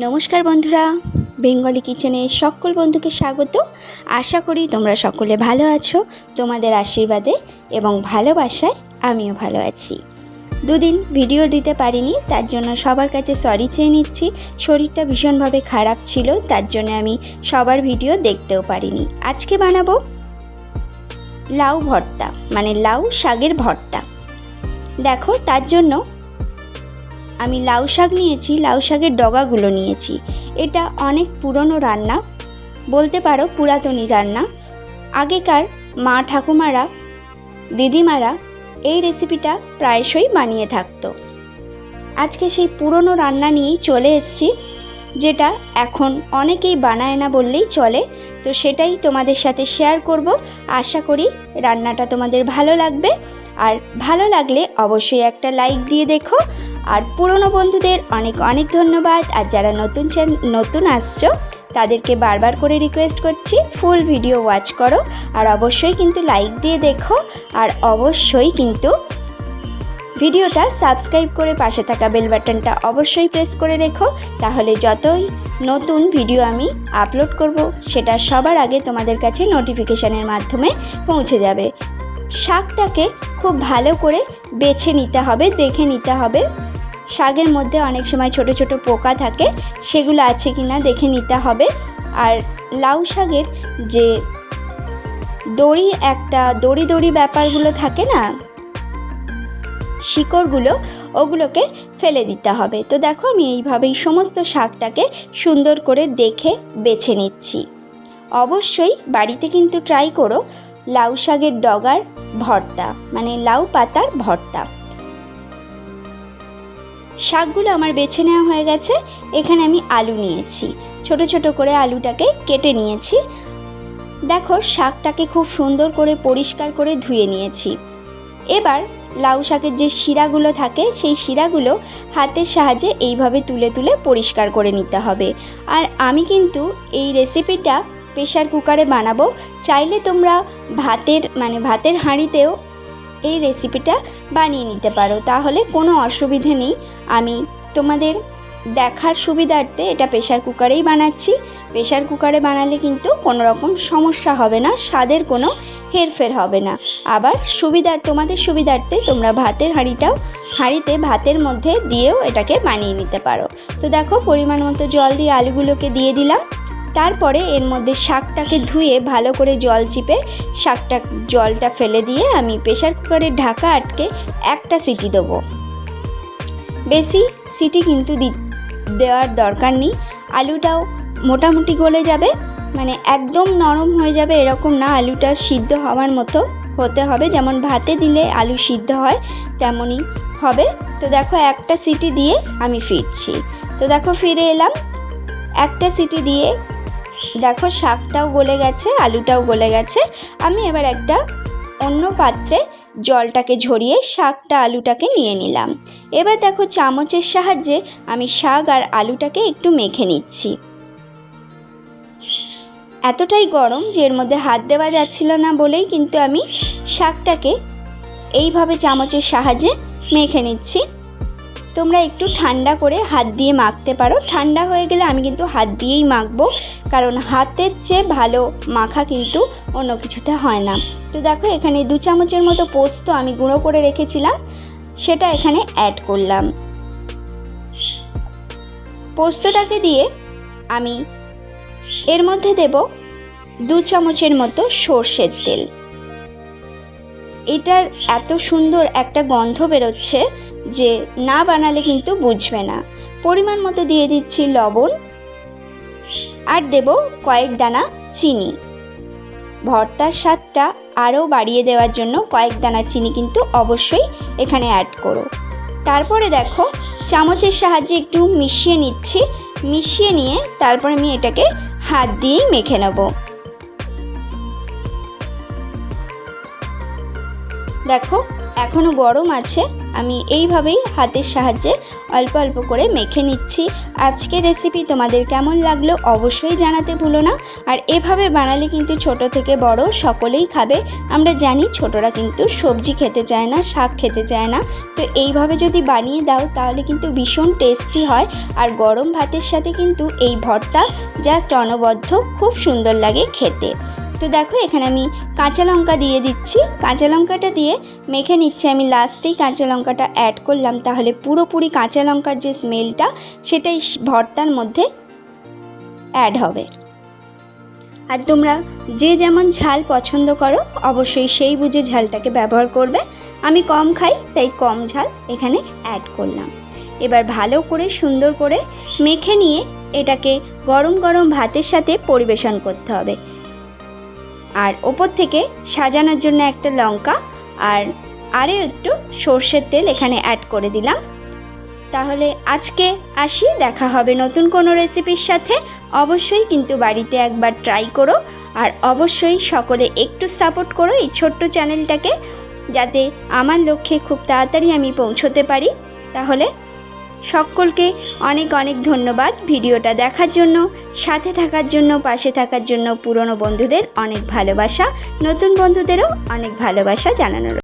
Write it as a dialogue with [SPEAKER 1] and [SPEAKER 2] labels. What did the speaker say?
[SPEAKER 1] নমস্কার বন্ধুরা, বেঙ্গলি কিচেনে সকল বন্ধুকে স্বাগত। আশা করি তোমরা সকলে ভালো আছো। তোমাদের আশীর্বাদে এবং ভালোবাসায় আমিও ভালো আছি। দুদিন ভিডিও দিতে পারিনি, তার জন্য সবার কাছে সরি চেয়ে নিচ্ছি। শরীরটা ভীষণভাবে খারাপ ছিল, তার জন্য আমি সবার ভিডিও দেখতেও পারিনি। আজকে বানাবো লাউ ভর্তা, মানে লাউ শাকের ভর্তা। দেখো, তার জন্য আমি লাউ শাক নিয়েছি, লাউ শাকের ডগাগুলো নিয়েছি। এটা অনেক পুরনো রান্না, বলতে পারো পুরাতনী রান্না। আগেকার মা ঠাকুমারা, দিদিমারা এই রেসিপিটা প্রায়শই বানিয়ে থাকতো। আজকে সেই পুরনো রান্না নিয়েই চলে এসেছি, যেটা এখন অনেকেই বানায় না বললেই চলে। তো সেটাই তোমাদের সাথে শেয়ার করব। আশা করি রান্নাটা তোমাদের ভালো লাগবে, আর ভালো লাগলে অবশ্যই একটা লাইক দিয়ে দেখো। আর পুরনো বন্ধুদের অনেক অনেক ধন্যবাদ। আর যারা নতুন আসছো তাদেরকে বারবার করে রিকোয়েস্ট করছি, ফুল ভিডিও ওয়াচ করো, আর অবশ্যই কিন্তু লাইক দিয়ে দেখো। আর অবশ্যই কিন্তু ভিডিওটা সাবস্ক্রাইব করে পাশে থাকা বেল বাটনটা অবশ্যই প্রেস করে রেখো, তাহলে যতই নতুন ভিডিও আমি আপলোড করব সেটা সবার আগে তোমাদের কাছে নোটিফিকেশানের মাধ্যমে পৌঁছে যাবে। শাকটাকে খুব ভালো করে বেছে নিতে হবে, দেখে নিতে হবে। শাকের মধ্যে অনেক সময় ছোট ছোট পোকা থাকে, সেগুলো আছে কি না দেখে নিতে হবে। আর লাউ শাকের যে দড়ি ব্যাপারগুলো থাকে না, শিকড়গুলো, ওগুলোকে ফেলে দিতে হবে। তো দেখো, আমি এইভাবেই সমস্ত শাকটাকে সুন্দর করে দেখে বেছে নিচ্ছি। অবশ্যই বাড়িতে কিন্তু ট্রাই করো লাউ শাকের ডগার ভর্তা, মানে লাউ পাতার ভর্তা। শাকগুলো আমার বেছে নেওয়া হয়ে গেছে। এখানে আমি আলু নিয়েছি, ছোট ছোট করে আলুটাকে কেটে নিয়েছি। দেখো, শাকটাকে খুব সুন্দর করে পরিষ্কার করে ধুয়ে নিয়েছি। এবার লাউ শাকের যে শিরাগুলো থাকে, সেই শিরাগুলো হাতের সাহায্যে এইভাবে তুলে তুলে পরিষ্কার করে নিতে হবে। আর আমি কিন্তু এই রেসিপিটা প্রেশার কুকারে বানাবো। চাইলে তোমরা ভাতের হাঁড়িতেও এই রেসিপিটা বানিয়ে নিতে পারো, তাহলে কোনো অসুবিধে নেই। আমি তোমাদের দেখার সুবিধার্থে এটা প্রেশার কুকারেই বানাচ্ছি। প্রেশার কুকারে বানালে কিন্তু কোনো রকম সমস্যা হবে না, স্বাদের কোনো হেরফের হবে না। আবার তোমাদের সুবিধার্থে তোমরা হাঁড়িতে ভাতের মধ্যে দিয়েও এটাকে বানিয়ে নিতে পারো। তো দেখো, পরিমাণ মতো জল দিয়ে আলুগুলোকে দিয়ে দিলাম। তারপরে এর মধ্যে শাকটাকে ধুয়ে ভালো করে জল চিপে জলটা ফেলে দিয়ে আমি প্রেশার কুকারের ঢাকা আটকে একটা সিটি দেবো। বেশি সিটি কিন্তু দেওয়ার দরকার নেই। আলুটাও মোটামুটি গলে যাবে, মানে একদম নরম হয়ে যাবে এরকম না, আলুটা সিদ্ধ হওয়ার মতো হতে হবে। যেমন ভাতে দিলে আলু সিদ্ধ হয় তেমনই হবে। তো দেখো, একটা সিটি দিয়ে আমি ফিরছি। তো দেখো, ফিরে এলাম। একটা সিটি দিয়ে দেখো শাকটাও গলে গেছে, আলুটাও গলে গেছে। আমি এবার একটা অন্য পাত্রে জলটাকে ঝরিয়ে শাকটা আলুটাকে নিয়ে নিলাম। এবার দেখো, চামচের সাহায্যে আমি শাক আর আলুটাকে একটু মেখে নিচ্ছি। এতটাই গরম যে এর মধ্যে হাত দেওয়া যাচ্ছিল না বলেই কিন্তু আমি শাকটাকে এইভাবে চামচের সাহায্যে মেখে নিচ্ছি। তোমরা একটু ঠান্ডা করে হাত দিয়ে মাখতে পারো। ঠান্ডা হয়ে গেলে আমি কিন্তু হাত দিয়েই মাখবো, কারণ হাতের চেয়ে ভালো মাখা কিন্তু অন্য কিছুতে হয় না। তো দেখো, এখানে 2 চামচের মতো পোস্ত আমি গুঁড়ো করে রেখেছিলাম, সেটা এখানে অ্যাড করলাম। পোস্তটাকে দিয়ে আমি এর মধ্যে দেব 2 চামচের মতো সর্ষের তেল। এটার এত সুন্দর একটা গন্ধ বেরোচ্ছে যে না বানালে কিন্তু বুঝবে না। পরিমাণ মতো দিয়ে দিচ্ছি লবণ, আর দেব কয়েক দানা চিনি। ভর্তার স্বাদটা আরও বাড়িয়ে দেওয়ার জন্য কয়েক দানা চিনি কিন্তু অবশ্যই এখানে অ্যাড করো। তারপরে দেখো, চামচের সাহায্যে একটু মিশিয়ে নিচ্ছি। মিশিয়ে নিয়ে তারপরে আমি এটাকে হাত দিয়েই মেখে নেব। দেখো, এখনও গরম আছে। আমি এইভাবেই হাতের সাহায্যে অল্প অল্প করে মেখে নিচ্ছি। আজকের রেসিপি তোমাদের কেমন লাগলো অবশ্যই জানাতে ভুলো না। আর এভাবে বানালে কিন্তু ছোট থেকে বড় সকলেই খাবে। আমরা জানি ছোটরা কিন্তু সবজি খেতে চায় না, শাক খেতে চায় না, তো এইভাবে যদি বানিয়ে দাও তাহলে কিন্তু ভীষণ টেস্টি হয়। আর গরম ভাতের সাথে কিন্তু এই ভর্তা জাস্ট অনবদ্য, খুব সুন্দর লাগে খেতে। তো দেখো এখানে আমি কাঁচা লঙ্কা দিয়ে দিচ্ছি। কাঁচা লঙ্কাটা দিয়ে মেখে নিচ্ছি। আমি লাস্টেই কাঁচা লঙ্কাটা অ্যাড করলাম, তাহলে পুরোপুরি কাঁচা লঙ্কার যে স্মেলটা সেটাই ভর্তার মধ্যে অ্যাড হবে। আর তোমরা যে যেমন ঝাল পছন্দ করো অবশ্যই সেই বুঝে ঝালটাকে ব্যবহার করবে। আমি কম খাই তাই কম ঝাল এখানে অ্যাড করলাম। এবার ভালো করে সুন্দর করে মেখে নিয়ে এটাকে গরম গরম ভাতের সাথে পরিবেশন করতে হবে। আর ওপর থেকে সাজানোর জন্য একটা লঙ্কা আর একটু সর্ষের তেল এখানে অ্যাড করে দিলাম। তাহলে আজকে আসি, দেখা হবে নতুন কোনো রেসিপির সাথে। অবশ্যই কিন্তু বাড়িতে একবার ট্রাই করো। আর অবশ্যই সকলে একটু সাপোর্ট করো এই ছোট্ট চ্যানেলটাকে, যাতে আমার লক্ষ্যে খুব তাড়াতাড়ি আমি পৌঁছতে পারি। তাহলে সকলকে অনেক অনেক ধন্যবাদ ভিডিওটা দেখার জন্য, সাথে থাকার জন্য, পাশে থাকার জন্য। পুরনো বন্ধুদের অনেক ভালোবাসা, নতুন বন্ধুদেরও অনেক ভালোবাসা জানানো।